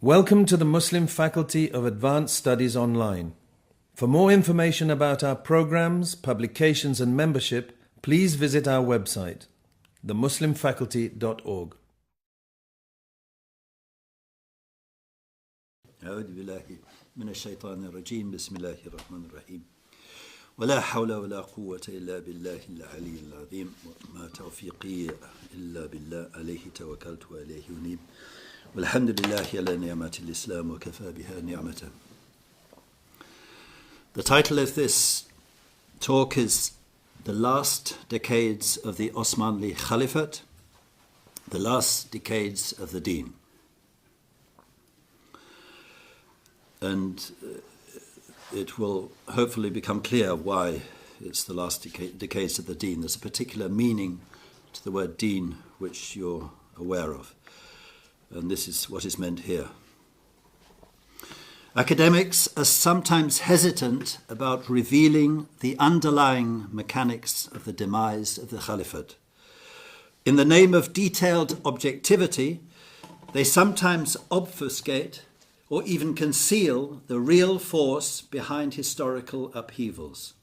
Welcome to the Muslim Faculty of Advanced Studies Online. For more information about our programs, publications and membership, please visit our website, themuslimfaculty.org. أعوذ بالله من الشيطان الرجيم بسم الله الرحمن الرحيم ولا حول ولا قوة إلا بالله العلي العظيم وما توفيقي إلا بالله عليه توكلت وإليه أنيب والحمد لله على نعمة الإسلام وكفى بها نعمة. The title of this talk is The Last Decades of the Osmanlı Khalifate, The Last Decades of the Deen. And it will hopefully become clear why it's the last decades of the deen. There's a particular meaning to the word deen which you're aware of. And this is what is meant here. Academics are sometimes hesitant about revealing the underlying mechanics of the demise of the Caliphate. In the name of detailed objectivity, they sometimes obfuscate or even conceal the real force behind historical upheavals.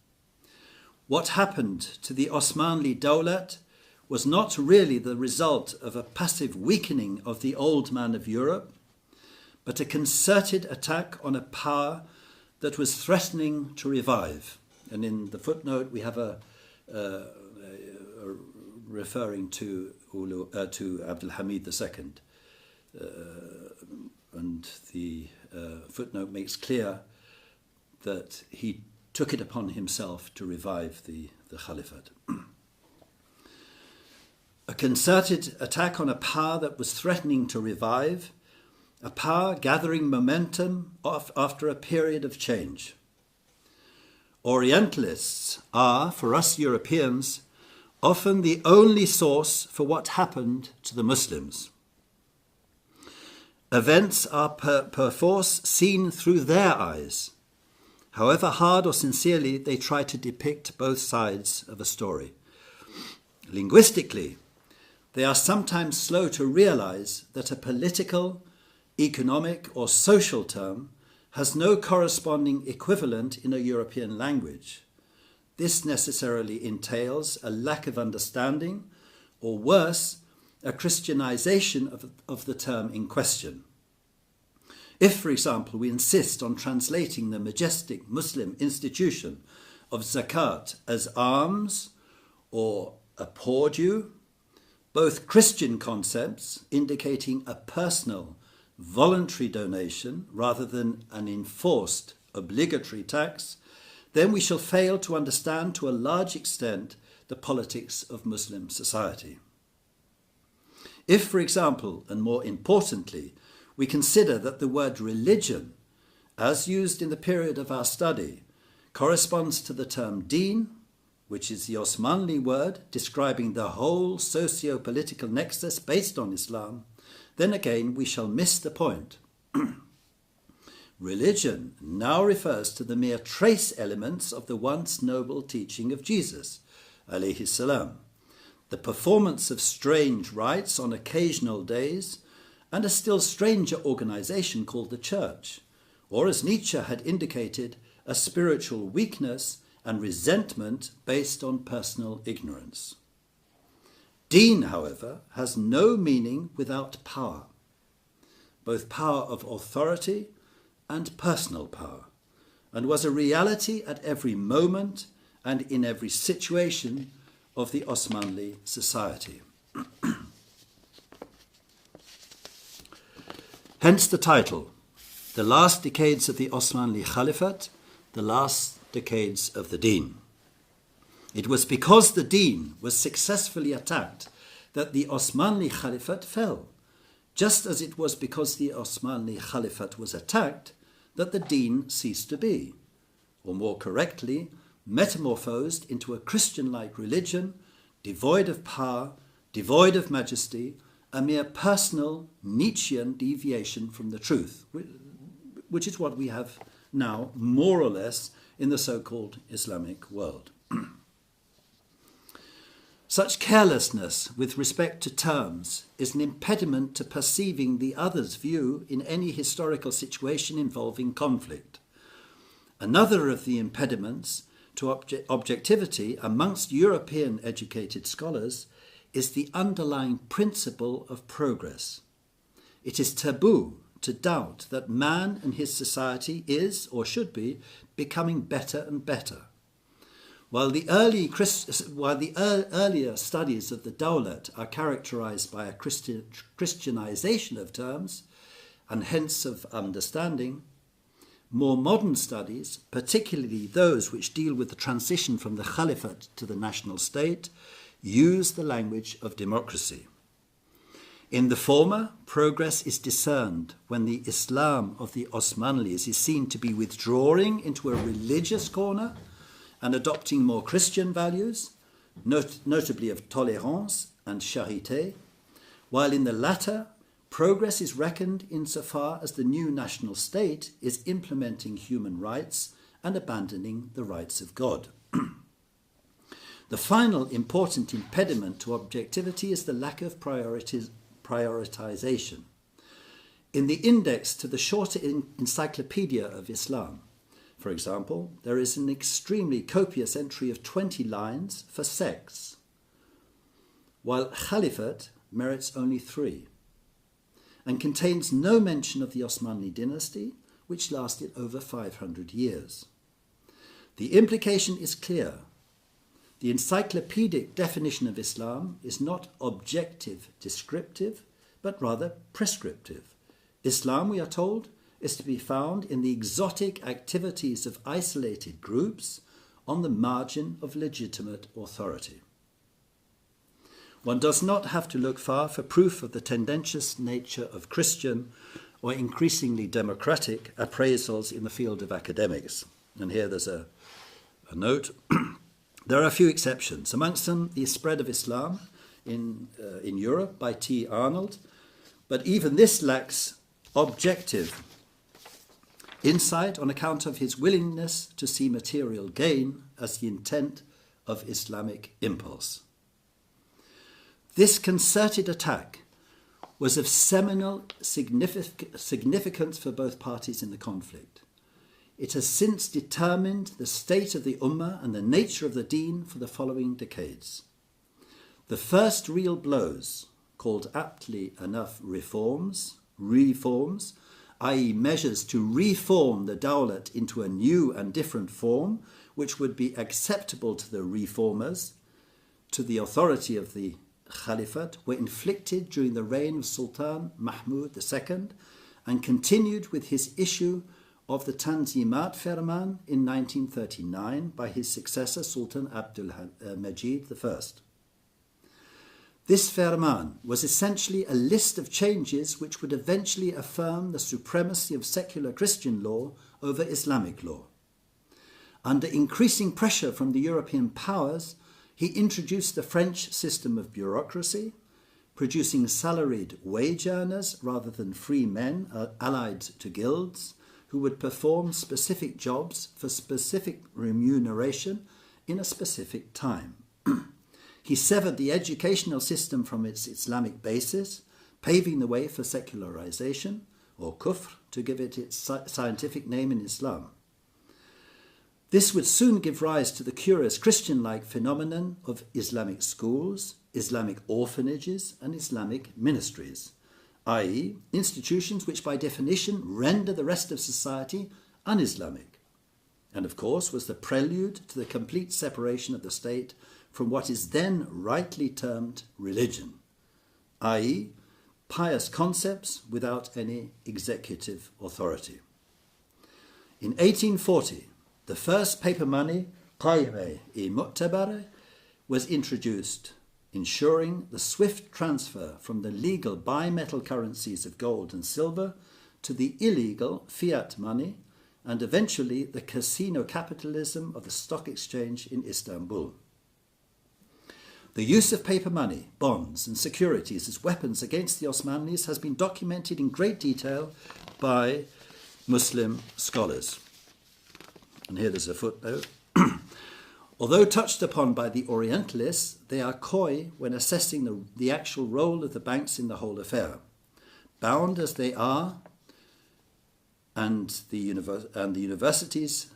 What happened to the Osmanlı Dawlat was not really the result of a passive weakening of the old man of Europe, but a concerted attack on a power that was threatening to revive. And in the footnote we have a referring to Abdul Hamid II. And the footnote makes clear that he took it upon himself to revive the Caliphate. A concerted attack on a power that was threatening to revive, a power gathering momentum after a period of change. Orientalists are, for us Europeans, often the only source for what happened to the Muslims. Events are perforce seen through their eyes, however hard or sincerely they try to depict both sides of a story. Linguistically, they are sometimes slow to realize that a political, economic or social term has no corresponding equivalent in a European language. This necessarily entails a lack of understanding, or worse, a Christianization of the term in question. If, for example, we insist on translating the majestic Muslim institution of zakat as alms or a poor due, both Christian concepts indicating a personal, voluntary donation rather than an enforced, obligatory tax, then we shall fail to understand to a large extent the politics of Muslim society. If, for example, and more importantly, we consider that the word religion, as used in the period of our study, corresponds to the term deen, which is the Osmanlı word describing the whole socio-political nexus based on Islam, then again we shall miss the point. Religion now refers to the mere trace elements of the once noble teaching of Jesus, alayhi salam, the performance of strange rites on occasional days, and a still stranger organization called the Church, or as Nietzsche had indicated, a spiritual weakness and resentment based on personal ignorance. Deen, however, has no meaning without power, both power of authority and personal power, and was a reality at every moment and in every situation of the Osmanlı society. Hence the title, The Last Decades of the Osmanlı Caliphate, The Last Decades of the Deen. It was because the Deen was successfully attacked that the Osmanlı Caliphate fell, just as it was because the Osmanlı Caliphate was attacked that the Deen ceased to be, or more correctly, metamorphosed into a Christian-like religion, devoid of power, devoid of majesty, a mere personal Nietzschean deviation from the truth, which is what we have now more or less in the so-called Islamic world. Such carelessness with respect to terms is an impediment to perceiving the other's view in any historical situation involving conflict. Another of the impediments to objectivity amongst European educated scholars is the underlying principle of progress. It is taboo to doubt that man and his society is, or should be, becoming better and better. While the earlier studies of the Dawlat are characterized by a Christianization of terms, and hence of understanding, more modern studies, particularly those which deal with the transition from the Khalifate to the national state, use the language of democracy. In the former, progress is discerned when the Islam of the Osmanlis is seen to be withdrawing into a religious corner and adopting more Christian values, notably of tolerance and charité, while in the latter, progress is reckoned insofar as the new national state is implementing human rights and abandoning the rights of God. The final important impediment to objectivity is the lack of prioritization. In the index to the shorter Encyclopedia of Islam, for example, there is an extremely copious entry of 20 lines for sex, while Khalifate merits only 3, and contains no mention of the Osmanli dynasty, which lasted over 500 years. The implication is clear. The encyclopedic definition of Islam is not objective, descriptive, but rather prescriptive. Islam, we are told, is to be found in the exotic activities of isolated groups on the margin of legitimate authority. One does not have to look far for proof of the tendentious nature of Christian or increasingly democratic appraisals in the field of academics. And here there's a note. There are a few exceptions, amongst them the spread of Islam in Europe by T. Arnold, but even this lacks objective insight on account of his willingness to see material gain as the intent of Islamic impulse. This concerted attack was of seminal significance for both parties in the conflict. It has since determined the state of the Ummah and the nature of the Deen for the following decades. The first real blows, called aptly enough reforms, i.e. measures to reform the Dawlat into a new and different form, which would be acceptable to the reformers, to the authority of the Khalifate, were inflicted during the reign of Sultan Mahmud II and continued with his issue of the Tanzimat Ferman in 1939 by his successor Sultan Abdul Majid I. This Ferman was essentially a list of changes which would eventually affirm the supremacy of secular Christian law over Islamic law. Under increasing pressure from the European powers, he introduced the French system of bureaucracy, producing salaried wage earners rather than free men allied to guilds who would perform specific jobs for specific remuneration in a specific time. He severed the educational system from its Islamic basis, paving the way for secularization, or kufr, to give it its scientific name in Islam. This would soon give rise to the curious Christian-like phenomenon of Islamic schools, Islamic orphanages, and Islamic ministries, i.e., institutions which by definition render the rest of society un-Islamic, and of course was the prelude to the complete separation of the state from what is then rightly termed religion, i.e., pious concepts without any executive authority. In 1840, the first paper money, qayyimah-e mu'tabara, was introduced, ensuring the swift transfer from the legal bimetal currencies of gold and silver to the illegal fiat money and eventually the casino capitalism of the stock exchange in Istanbul. The use of paper money, bonds and securities as weapons against the Osmanlis has been documented in great detail by Muslim scholars. And here there's a footnote. Although touched upon by the Orientalists, they are coy when assessing the actual role of the banks in the whole affair. Bound as they are, and the universities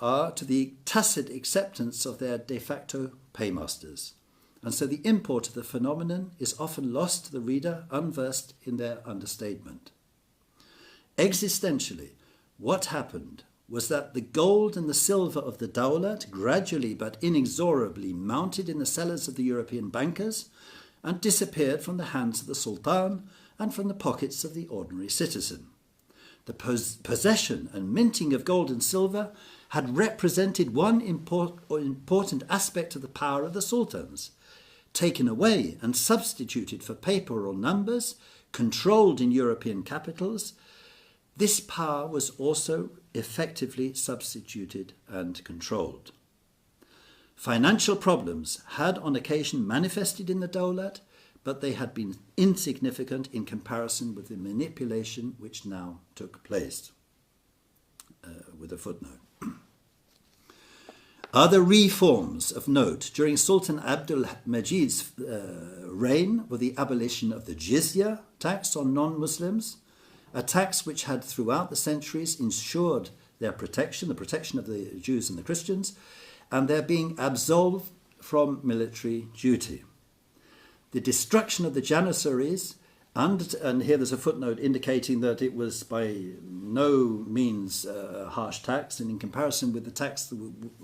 are, to the tacit acceptance of their de facto paymasters. And so the import of the phenomenon is often lost to the reader unversed in their understatement. Existentially, what happened was that the gold and the silver of the Dawlat gradually but inexorably mounted in the cellars of the European bankers and disappeared from the hands of the Sultan and from the pockets of the ordinary citizen. The possession and minting of gold and silver had represented one important aspect of the power of the sultans. Taken away and substituted for paper or numbers, controlled in European capitals, this power was also effectively substituted and controlled. Financial problems had on occasion manifested in the Dawlat, but they had been insignificant in comparison with the manipulation which now took place. With a footnote. Other reforms of note during Sultan Abdul Majid's reign were the abolition of the jizya tax on non-Muslims, a tax which had throughout the centuries ensured their protection, the protection of the Jews and the Christians, and their being absolved from military duty. The destruction of the Janissaries, and here there's a footnote indicating that it was by no means a harsh tax, and in comparison with the tax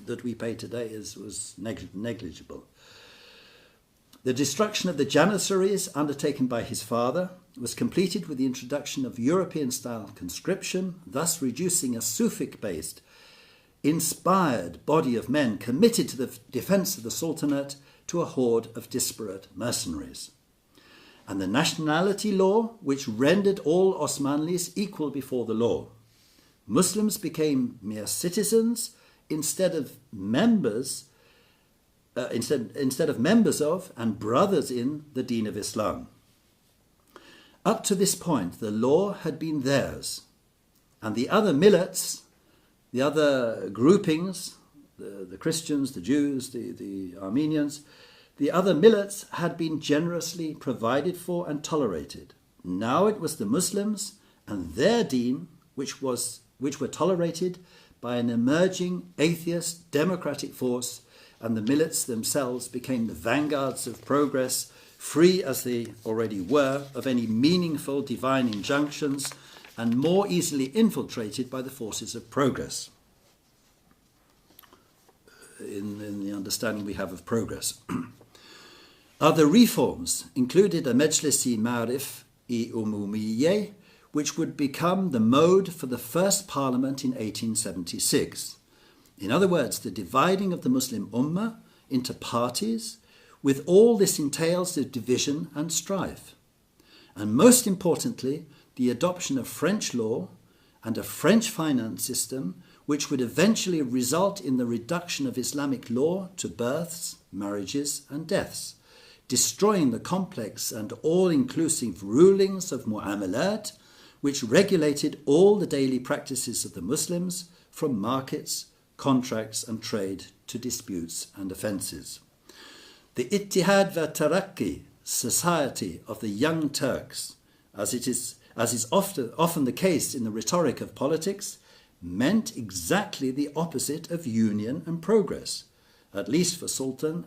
that we pay today was negligible. The destruction of the Janissaries, undertaken by his father, was completed with the introduction of European-style conscription, thus reducing a Sufic-based, inspired body of men committed to the defence of the Sultanate to a horde of disparate mercenaries. And the nationality law, which rendered all Osmanlis equal before the law. Muslims became mere citizens instead of members of and brothers in the Deen of Islam. Up to this point, the law had been theirs, and the other millets, the other groupings, the Christians, the Jews, the Armenians, the other millets had been generously provided for and tolerated. Now it was the Muslims and their deen which were tolerated by an emerging atheist democratic force, and the millets themselves became the vanguards of progress, free as they already were of any meaningful divine injunctions and more easily infiltrated by the forces of progress. In the understanding we have of progress. Other reforms included a Majlis-i Ma'arif-i Umumiyyeh, which would become the mode for the first parliament in 1876. In other words, the dividing of the Muslim Ummah into parties, with all this entails of division and strife. And most importantly, the adoption of French law and a French finance system, which would eventually result in the reduction of Islamic law to births, marriages, and deaths, destroying the complex and all-inclusive rulings of mu'amalat, which regulated all the daily practices of the Muslims, from markets, contracts, and trade to disputes and offences. The Ittihad wa Tarakki, society of the young Turks, as is often the case in the rhetoric of politics, meant exactly the opposite of union and progress, at least for Sultan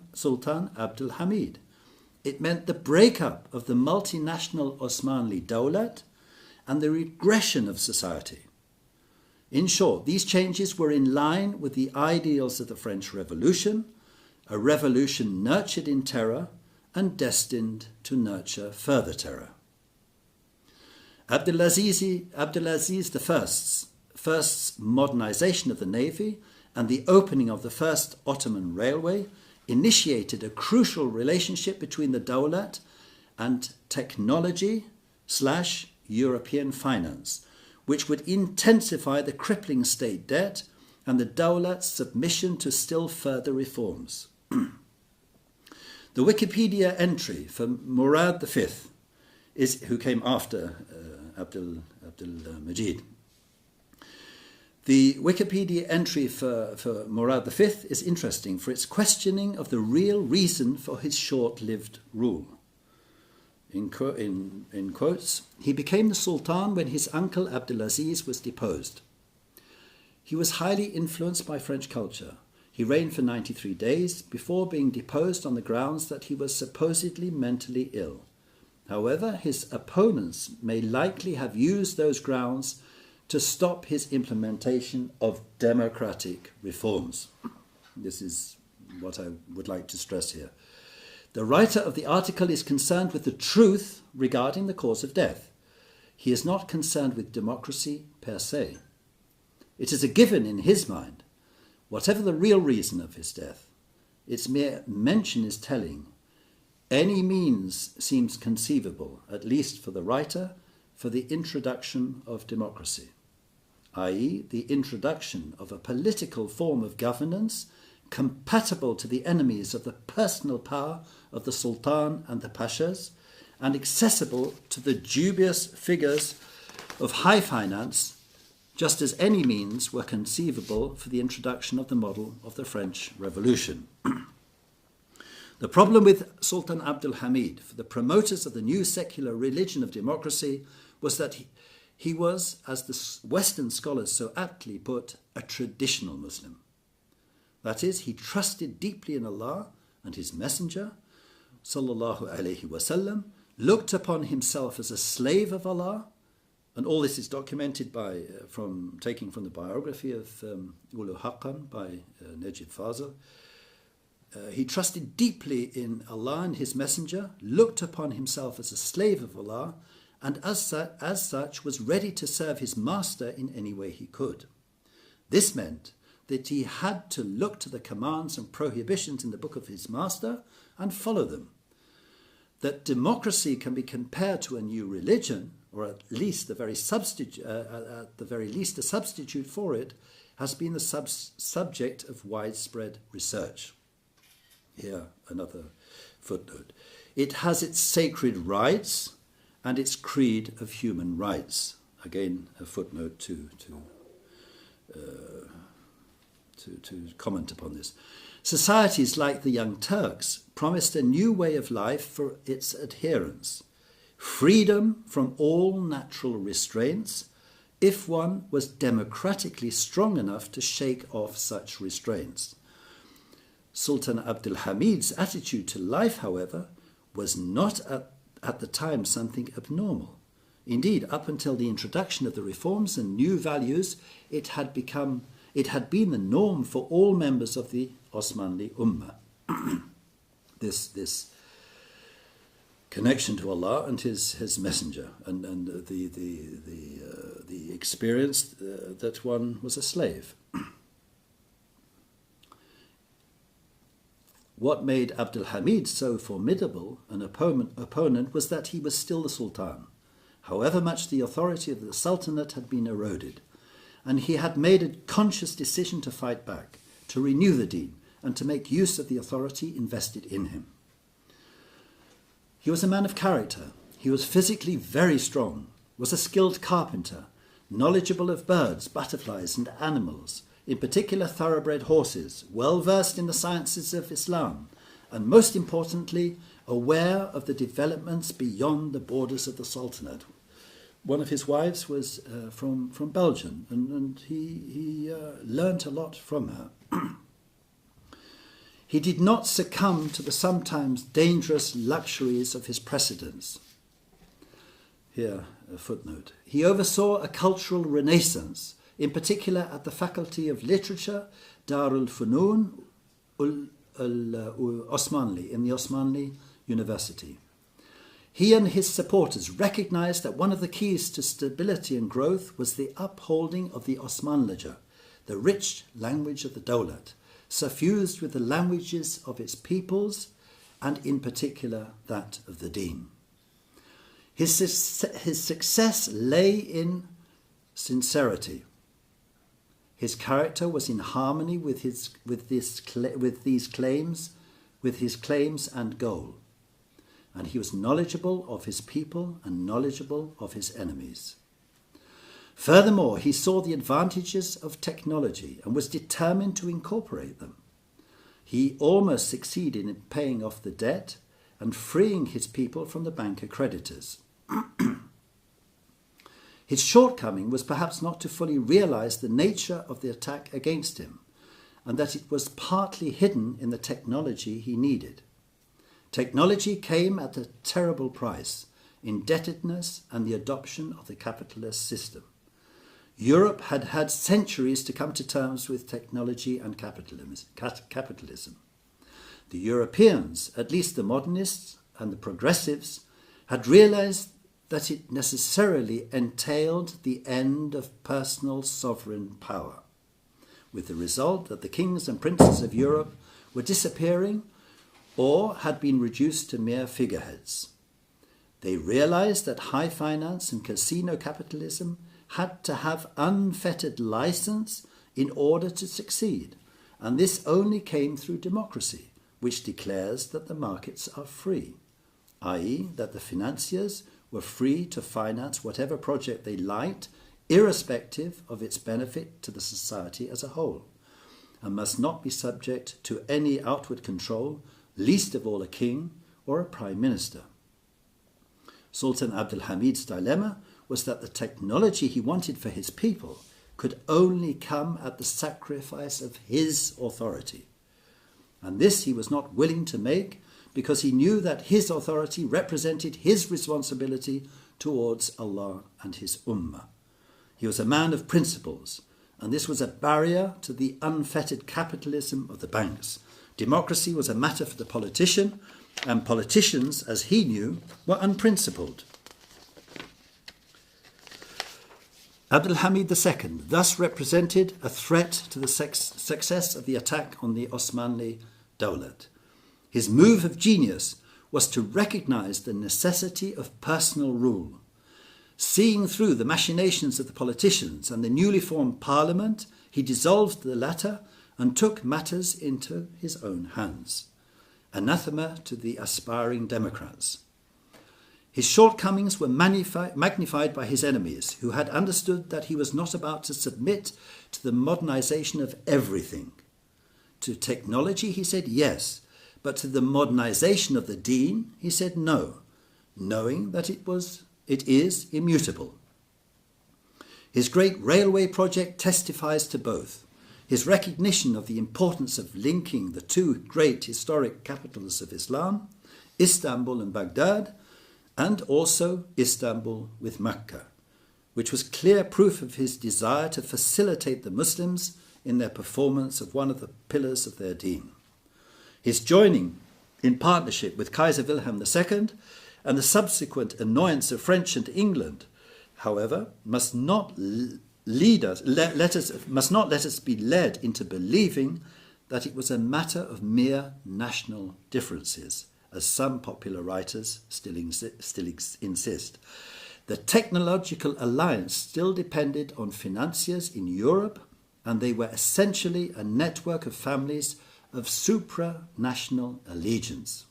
Abdul Hamid. It meant the breakup of the multinational Osmanli Dawlat and the regression of society. In short, these changes were in line with the ideals of the French Revolution, a revolution nurtured in terror and destined to nurture further terror. Abdulaziz I's first modernization of the navy and the opening of the first Ottoman railway initiated a crucial relationship between the Dawlat and technology/European finance, which would intensify the crippling state debt and the Dawlat's submission to still further reforms. The Wikipedia entry for Murad V, who came after Abdul Majid. The Wikipedia entry for Murad V is interesting for its questioning of the real reason for his short-lived rule. In quotes, he became the Sultan when his uncle Abdulaziz was deposed. He was highly influenced by French culture. He reigned for 93 days before being deposed on the grounds that he was supposedly mentally ill. However, his opponents may likely have used those grounds to stop his implementation of democratic reforms. This is what I would like to stress here. The writer of the article is concerned with the truth regarding the cause of death. He is not concerned with democracy per se. It is a given in his mind, whatever the real reason of his death. Its mere mention is telling. Any means seems conceivable, at least for the writer, for the introduction of democracy, i.e., the introduction of a political form of governance compatible to the enemies of the personal power of the Sultan and the Pashas, and accessible to the dubious figures of high finance, just as any means were conceivable for the introduction of the model of the French Revolution. The problem with Sultan Abdul Hamid, for the promoters of the new secular religion of democracy, was that he was, as the Western scholars so aptly put, a traditional Muslim. That is, he trusted deeply in Allah and His Messenger, sallallahu alaihi wasallam, looked upon himself as a slave of Allah, and all this is documented by taking from the biography of Ulu Haqqan by Najib Fazil. He trusted deeply in Allah and His Messenger, looked upon himself as a slave of Allah, and as such was ready to serve his master in any way he could. This meant that he had to look to the commands and prohibitions in the book of his master and follow them. That democracy can be compared to a new religion, or at least at the very least a substitute for it, has been the subject of widespread research. Here, another footnote. It has its sacred rights and its creed of human rights. Again, a footnote to comment upon this. Societies like the Young Turks promised a new way of life for its adherents. Freedom from all natural restraints, if one was democratically strong enough to shake off such restraints. Sultan Abdul Hamid's attitude to life, however, was not at the time something abnormal. Indeed, up until the introduction of the reforms and new values, it had been the norm for all members of the Osmanli Ummah. This connection to Allah and His Messenger, and the experience that one was a slave. What made Abdul Hamid so formidable an opponent was that he was still the Sultan, however much the authority of the Sultanate had been eroded, and he had made a conscious decision to fight back, to renew the deen, and to make use of the authority invested in him. He was a man of character. He was physically very strong, was a skilled carpenter, knowledgeable of birds, butterflies, and animals, in particular thoroughbred horses, well versed in the sciences of Islam, and most importantly, aware of the developments beyond the borders of the Sultanate. One of his wives was from Belgium, and he learnt a lot from her. He did not succumb to the sometimes dangerous luxuries of his precedents. Here, a footnote. He oversaw a cultural renaissance, in particular at the Faculty of Literature, Darul Funun Osmanli, in the Osmanli University. He and his supporters recognized that one of the keys to stability and growth was the upholding of the Osmanlijah, the rich language of the Dawlat, suffused with the languages of its peoples, and in particular that of the Deen. His success lay in sincerity. His character was in harmony with his claims and goal, and he was knowledgeable of his people and knowledgeable of his enemies. Furthermore, he saw the advantages of technology and was determined to incorporate them. He almost succeeded in paying off the debt and freeing his people from the banker creditors. His shortcoming was perhaps not to fully realize the nature of the attack against him, and that it was partly hidden in the technology he needed. Technology came at a terrible price: indebtedness and the adoption of the capitalist system. Europe had had centuries to come to terms with technology and capitalism. The Europeans, at least the modernists and the progressives, had realized that it necessarily entailed the end of personal sovereign power, with the result that the kings and princes of Europe were disappearing or had been reduced to mere figureheads. They realized that high finance and casino capitalism had to have unfettered license in order to succeed, and this only came through democracy, which declares that the markets are free, i.e. that the financiers were free to finance whatever project they liked, irrespective of its benefit to the society as a whole, and must not be subject to any outward control, least of all a king or a prime minister. Sultan Abdul Hamid's dilemma was that the technology he wanted for his people could only come at the sacrifice of his authority. And this he was not willing to make, because he knew that his authority represented his responsibility towards Allah and his Ummah. He was a man of principles, and this was a barrier to the unfettered capitalism of the banks. Democracy was a matter for the politician, and politicians, as he knew, were unprincipled. Abdul Hamid II thus represented a threat to the success of the attack on the Osmanli Dawlat. His move of genius was to recognize the necessity of personal rule. Seeing through the machinations of the politicians and the newly formed parliament, he dissolved the latter and took matters into his own hands. Anathema to the aspiring democrats. His shortcomings were magnified by his enemies, who had understood that he was not about to submit to the modernization of everything. To technology, he said yes, but to the modernization of the deen, he said no, knowing that it is immutable. His great railway project testifies to both. His recognition of the importance of linking the two great historic capitals of Islam, Istanbul and Baghdad, and also Istanbul with Mecca, which was clear proof of his desire to facilitate the Muslims in their performance of one of the pillars of their deen. His joining in partnership with Kaiser Wilhelm II and the subsequent annoyance of French and England, however, must not let us be led into believing that it was a matter of mere national differences, as some popular writers still insist. The technological alliance still depended on financiers in Europe, and they were essentially a network of families of supranational allegiance.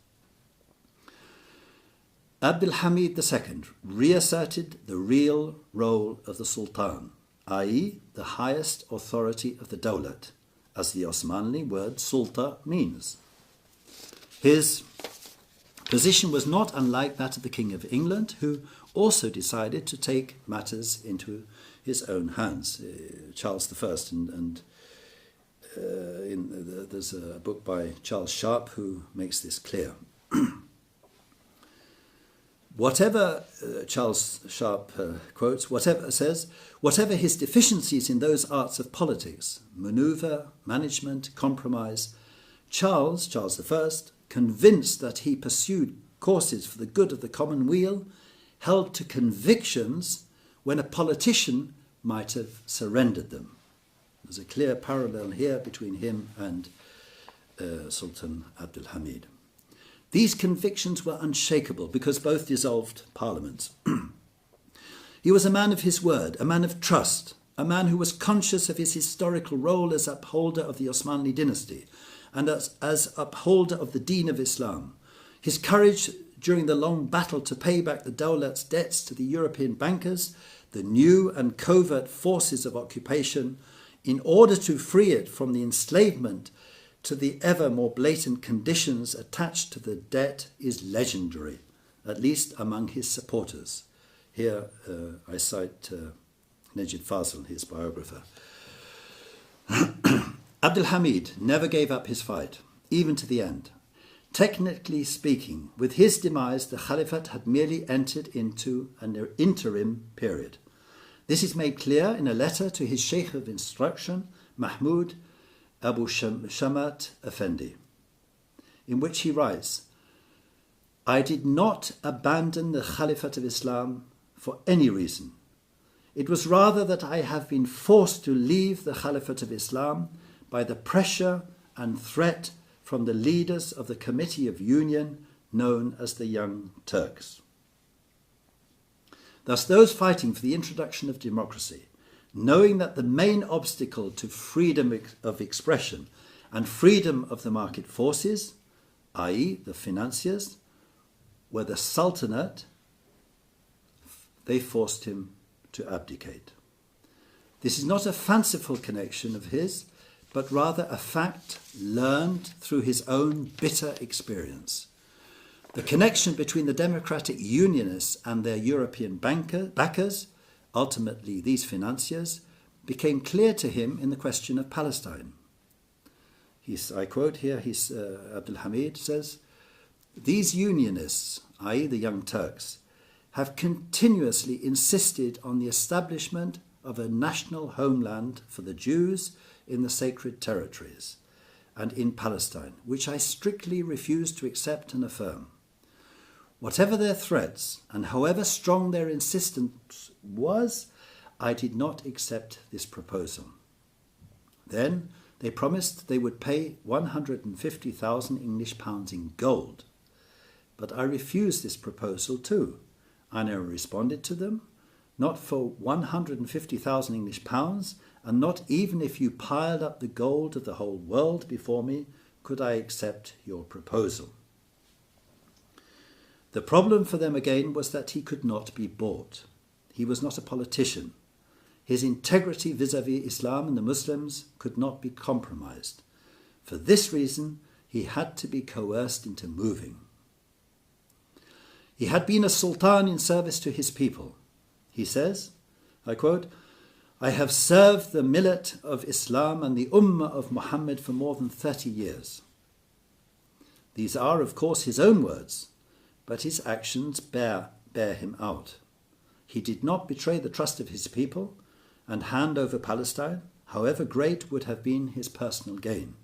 Abdul Hamid II reasserted the real role of the Sultan, i.e. the highest authority of the Dawlat, as the Osmanli word Sulta means. His position was not unlike that of the King of England, who also decided to take matters into his own hands. Charles I, there's a book by Charles Sharp who makes this clear. Whatever, Charles Sharp quotes, whatever his deficiencies in those arts of politics, manoeuvre, management, compromise, Charles I, convinced that he pursued courses for the good of the common weal, held to convictions when a politician might have surrendered them. There's a clear parallel here between him and Sultan Abdul Hamid. These convictions were unshakable because both dissolved parliaments. He was a man of his word, a man of trust, a man who was conscious of his historical role as upholder of the Osmanli dynasty and as upholder of the Deen of Islam. His courage during the long battle to pay back the Dawlat's debts to the European bankers, the new and covert forces of occupation, in order to free it from the enslavement to the ever more blatant conditions attached to the debt, is legendary, at least among his supporters. Here I cite Najid Fazl, his biographer. Abdul Hamid never gave up his fight, even to the end. Technically speaking, with his demise, the Caliphate had merely entered into an interim period. This is made clear in a letter to his Sheikh of Instruction, Mahmud Abu Shamat Effendi, in which he writes, "I did not abandon the Caliphate of Islam for any reason. It was rather that I have been forced to leave the Caliphate of Islam by the pressure and threat from the leaders of the Committee of Union known as the Young Turks." Thus, those fighting for the introduction of democracy, knowing that the main obstacle to freedom of expression and freedom of the market forces, i.e. the financiers, were the Sultanate, they forced him to abdicate. This is not a fanciful connection of his, but rather a fact learned through his own bitter experience. The connection between the democratic unionists and their European backers, ultimately these financiers, became clear to him in the question of Palestine. I quote here, Abdul Hamid says, "These unionists, i.e. the Young Turks, have continuously insisted on the establishment of a national homeland for the Jews in the sacred territories and in Palestine, which I strictly refuse to accept and affirm. Whatever their threats and however strong their insistence was, I did not accept this proposal. Then they promised they would pay 150,000 English pounds in gold. But I refused this proposal too. I never responded to them, not for 150,000 English pounds, and not even if you piled up the gold of the whole world before me, could I accept your proposal." The problem for them again was that he could not be bought. He was not a politician. His integrity vis-à-vis Islam and the Muslims could not be compromised. For this reason, he had to be coerced into moving. He had been a sultan in service to his people. He says, I quote, "I have served the millet of Islam and the ummah of Muhammad for more than 30 years. These are, of course, his own words, but his actions bear him out. He did not betray the trust of his people and hand over Palestine, however great would have been his personal gain."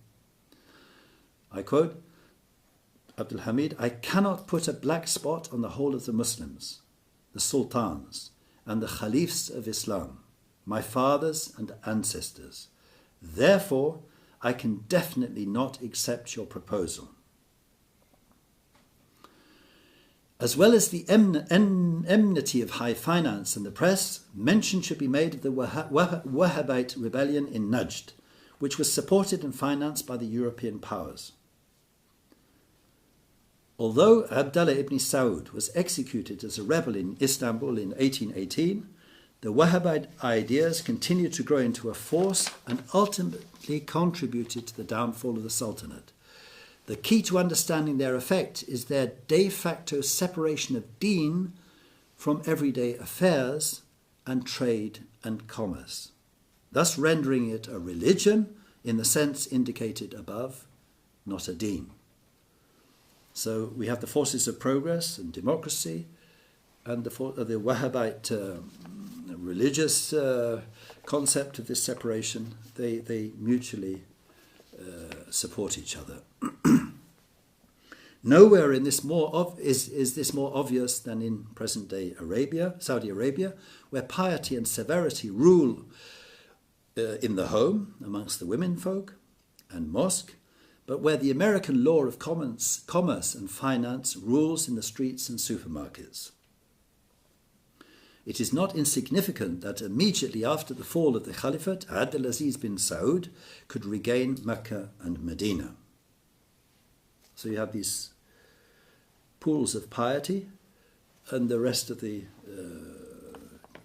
I quote, Abdul Hamid, "I cannot put a black spot on the whole of the Muslims, the sultans, and the caliphs of Islam, my fathers and ancestors. Therefore, I can definitely not accept your proposal." As well as the enmity of high finance and the press, mention should be made of the Wahhabite rebellion in Najd, which was supported and financed by the European powers. Although Abdullah ibn Saud was executed as a rebel in Istanbul in 1818, the Wahhabite ideas continued to grow into a force and ultimately contributed to the downfall of the Sultanate. The key to understanding their effect is their de facto separation of deen from everyday affairs and trade and commerce, thus rendering it a religion in the sense indicated above, not a deen. So we have the forces of progress and democracy and the Wahhabite religious concept of this separation. They mutually support each other. Nowhere in this is this more obvious than in present-day Saudi Arabia, where piety and severity rule in the home amongst the women folk and mosque, but where the American law of commerce and finance rules in the streets and supermarkets. It is not insignificant that immediately after the fall of the Caliphate, Abdulaziz bin Saud could regain Mecca and Medina. So you have these pools of piety, and the rest of the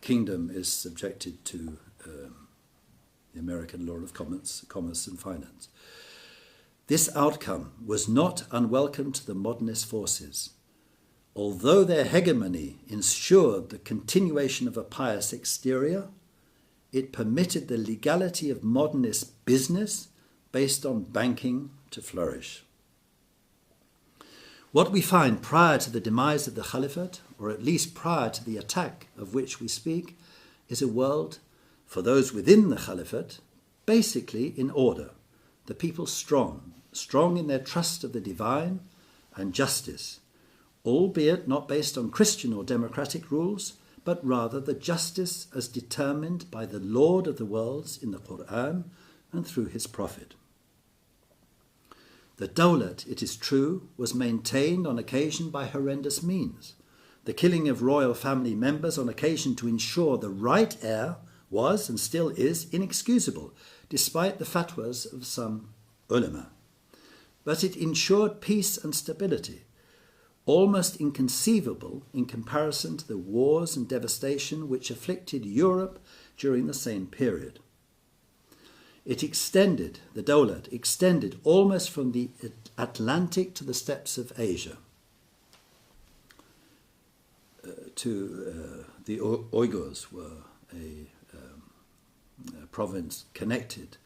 kingdom is subjected to the American law of commerce and finance. This outcome was not unwelcome to the modernist forces. Although their hegemony ensured the continuation of a pious exterior, it permitted the legality of modernist business based on banking to flourish. What we find prior to the demise of the Caliphate, or at least prior to the attack of which we speak, is a world, for those within the Caliphate, basically in order, the people strong in their trust of the divine and justice, albeit not based on Christian or democratic rules, but rather the justice as determined by the Lord of the worlds in the Quran and through his prophet. The Dawlat, it is true, was maintained on occasion by horrendous means. The killing of royal family members on occasion to ensure the right heir was and still is inexcusable, despite the fatwas of some ulama. But it ensured peace and stability, almost inconceivable in comparison to the wars and devastation which afflicted Europe during the same period. It extended, the Dawlat extended almost from the Atlantic to the steppes of Asia, the Uyghurs were a province connected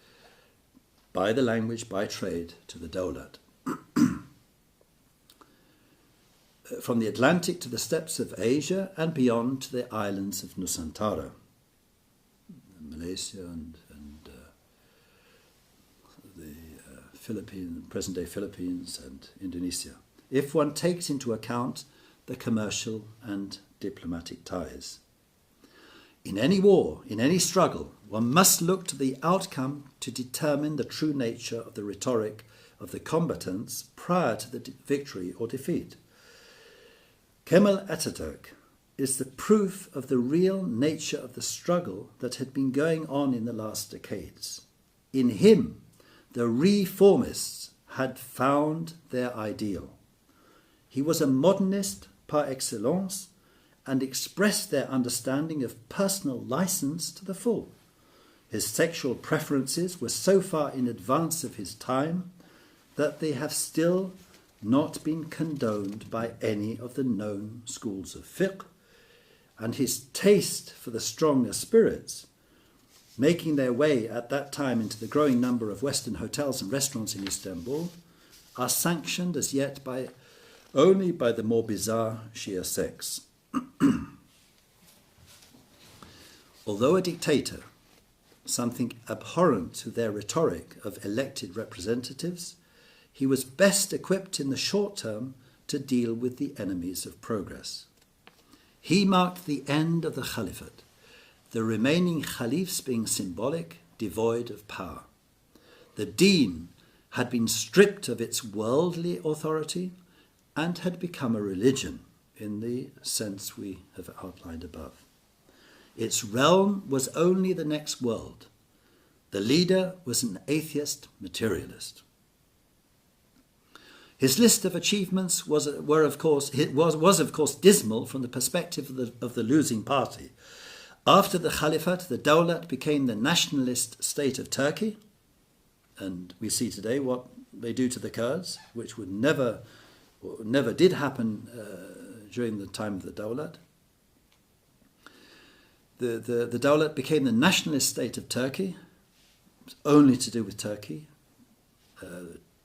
by the language, by trade, to the Dawlat. From the Atlantic to the steppes of Asia and beyond to the islands of Nusantara, Malaysia and the Philippines, present-day Philippines and Indonesia, if one takes into account the commercial and diplomatic ties. In any war, in any struggle, one must look to the outcome to determine the true nature of the rhetoric of the combatants prior to the victory or defeat. Kemal Atatürk is the proof of the real nature of the struggle that had been going on in the last decades. In him, the reformists had found their ideal. He was a modernist par excellence and expressed their understanding of personal license to the full. His sexual preferences were so far in advance of his time that they have still not been condoned by any of the known schools of fiqh, and his taste for the stronger spirits, making their way at that time into the growing number of Western hotels and restaurants in Istanbul, are sanctioned as yet only by the more bizarre Shia sects. Although a dictator, something abhorrent to their rhetoric of elected representatives, he was best equipped in the short term to deal with the enemies of progress. He marked the end of the Caliphate, the remaining Caliphs being symbolic, devoid of power. The Deen had been stripped of its worldly authority and had become a religion in the sense we have outlined above. Its realm was only the next world. The leader was an atheist materialist. His list of achievements was of course dismal from the perspective of the losing party. After the Khalifate, the Dawlat became the nationalist state of Turkey, and we see today what they do to the Kurds, which would never did happen during the time of the Dawlat. The Dawlat became the nationalist state of Turkey. It was only to do with Turkey,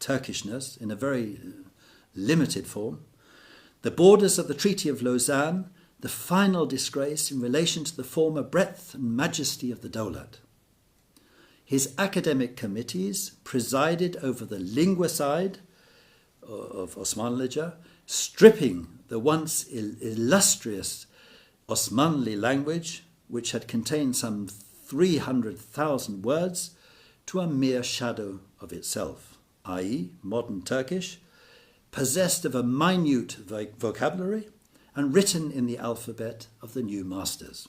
Turkishness in a very limited form. The borders of the Treaty of Lausanne, the final disgrace in relation to the former breadth and majesty of the Dawlat. His academic committees presided over the linguicide of Osmanlıca, stripping the once illustrious Osmanli language, which had contained some 300,000 words, to a mere shadow of itself, i.e. modern Turkish, possessed of a minute vocabulary and written in the alphabet of the new masters.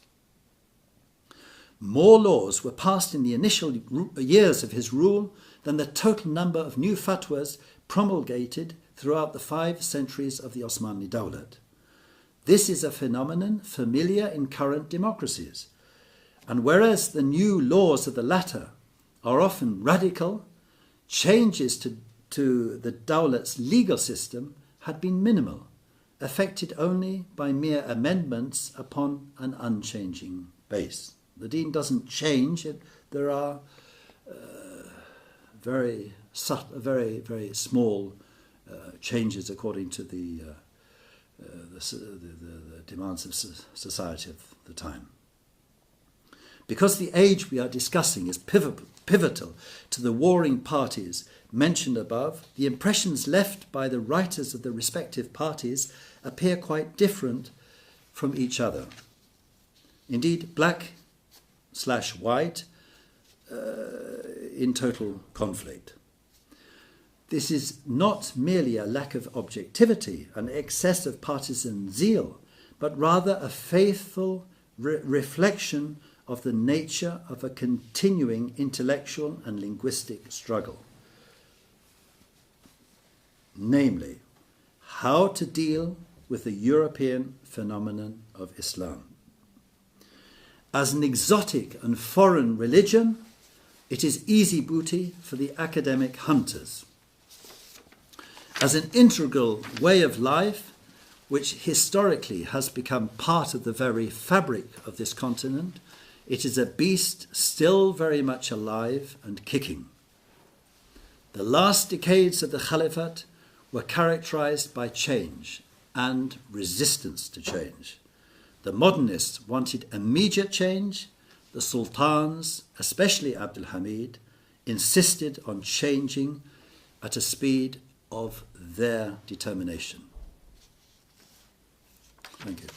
More laws were passed in the initial years of his rule than the total number of new fatwas promulgated throughout the 5 centuries of the Osmanli Dawlat. This is a phenomenon familiar in current democracies, and whereas the new laws of the latter are often radical, changes to the Dawlat's legal system had been minimal, affected only by mere amendments upon an unchanging base. The deen doesn't change. There are very small changes according to the demands of society of the time. Because the age we are discussing is pivotal to the warring parties mentioned above, the impressions left by the writers of the respective parties appear quite different from each other. Indeed, black/white in total conflict. This is not merely a lack of objectivity, an excess of partisan zeal, but rather a faithful reflection of the nature of a continuing intellectual and linguistic struggle. Namely, how to deal with the European phenomenon of Islam. As an exotic and foreign religion, it is easy booty for the academic hunters. As an integral way of life, which historically has become part of the very fabric of this continent, it is a beast still very much alive and kicking. The last decades of the Caliphate were characterized by change and resistance to change. The modernists wanted immediate change. The sultans, especially Abdul Hamid, insisted on changing at a speed of their determination. Thank you.